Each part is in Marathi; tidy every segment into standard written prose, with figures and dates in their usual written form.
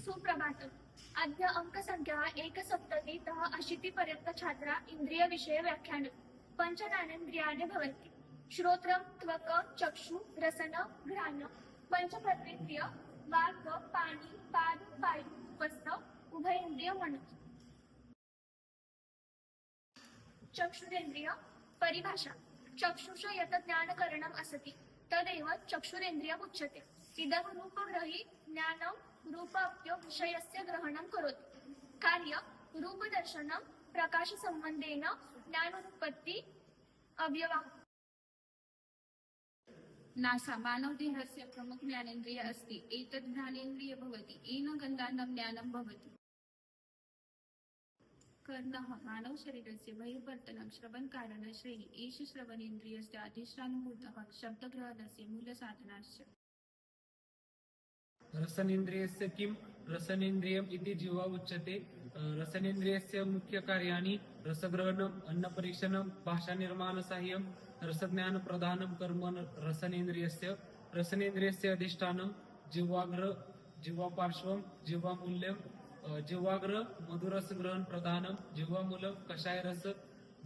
सुप्रभात। आद्य अंकसंख्या 1 अशीतिपर्यंत छात्रा इंद्रिय विषय व्याख्यान पंच ज्ञानेन्द्रियाणि भवन्ति। श्रोत्रं त्वक चक्षु रसन घ्राण पंच प्रत्येंद्रिय वाक् पाणी पाद वायु उपस्थ उभयेंद्रिय मन। चक्षुरेंद्रिय परिभाषा। चक्षुष यत ज्ञानकरणम् असति तदेव चक्षुरेंद्रियम् उच्यते। इदं रूपग्रही ज्ञानं रूपाप्यो विषयस्य ग्रहणं करोति। कार्य रूपदर्शनं प्रकाशसंबंधेन ज्ञानोत्पत्ति अव्यवहा। नासा मानवदेहस्य प्रमुख ज्ञानेन्द्रिय अस्ति। एतद् ज्ञानेन्द्रिय भवति येन गन्धानां ज्ञानं भवति। कर्णः मानवशरीरस्य बहिर्वर्तनं श्रवणकारणं श्रेणी एष श्रवणेन्द्रियस्य अधिष्ठानभूतः शब्दग्रहणस्य मूलसाधनाश्च। रसनेन्द्रियस्य किं रसनेन्द्रियम् इति जिह्वा उच्यते। रसनेन्द्रियस्य मुख्यकार्याणि रसग्रहणम् अन्नपरीक्षणं भाषानिर्माणसाह्यं रसज्ञानप्रधानं कर्म रसनेन्द्रियस्य अधिष्ठानं जिह्वापार्श्वं जिह्वामूल्यं जिह्वाग्र मधुरसग्रहण प्रधानम जिह्वामूलम कषायरस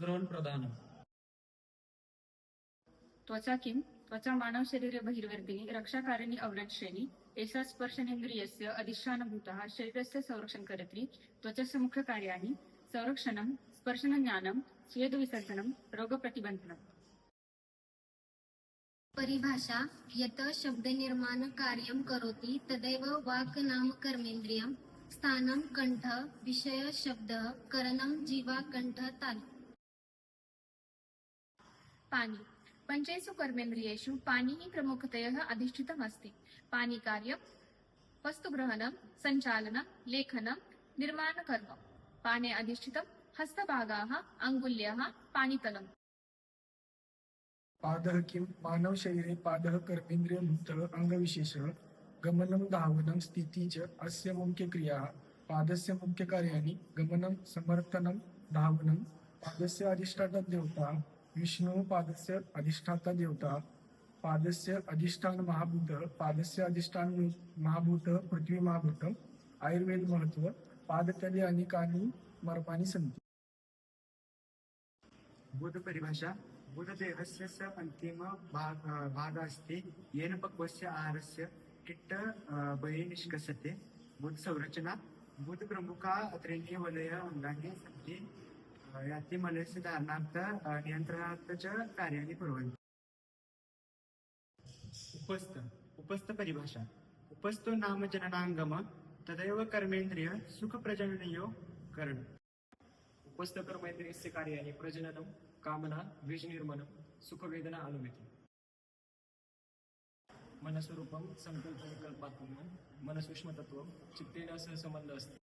ग्रहण प्रधानम। त्वचा किं त्वचा मानव शरीर बहिर्वर्तिनी रक्षाकारिणी आवरणश्रेणी एषा स्पर्शनेन्द्रियस्य अधिष्ठानभूतः शरीरस्य संरक्षण करति। त्वचस्य मुख्यकार्याणि संरक्षणं स्पर्शनज्ञानं स्वेदविसर्जनं रोगप्रतिबन्धनम्। परिभाषा। यत शब्दनिर्माण कार्यं करोति तदेव वाक् नाम कर्मेन्द्रियं स्थानं कंठ विषय शब्द करणं जीवा कंठ तालु। पाणी पंचेषु कर्मेन्द्रियेषु पाणिः प्रमुखतया अधिष्ठितमस्ति। पाणिकार्यं वस्तुग्रहणं सञ्चालनं लेखनं निर्माणकर्म। पाणे अधिष्ठितं हस्तभागाः अङ्गुल्यः पाणितलम्। पादः किं मानव शरीरे पादः कर्मेन्द्रियभूतः अंगविशेषः गमनं धावनं स्थितिः च अस्य मुख्यक्रियाः। पादस्य मुख्यकार्याणि गमनं समर्थनं धावनं। पादस्य अधिष्ठाता देवता विष्णुः पादस्य अधिष्ठाता देवता पादस्य अधिष्ठान महाभूतः पादस्य अधिष्ठान महाभूतः पृथ्वी महाभूतम्। आयुर्वेद महत्व पादतले अनेकानि मर्माणि सन्ति। बुध परिभाषा। बुधदेहस्य स अन्तिम भाग अस्ति येन पक्वस्य आहारस्य किट्ट बहिः निष्कसते। बुध संरचना। बुध प्रमुखा त्रीणि वलय अंगानि सन्ति याति मलस्य धारणार्थ नियन्त्रणार्थ च कार्याणि कुर्वन्ति। उपस्थ परिभाषा। उपस्थो नाम जननांगम तदेव कर्मेन्द्रिय सुखप्रजननयो करण। उपस्थ कर्मेन्द्रियस्य कार्याणि प्रजननं कामना बीजनिर्माणं सुखवेदना अनुमिति। मनस्वरूपं संकल्पविकल्पात्मकं मनसूक्ष्मतत्त्वं चित्तेन सह संबंध अस्ति।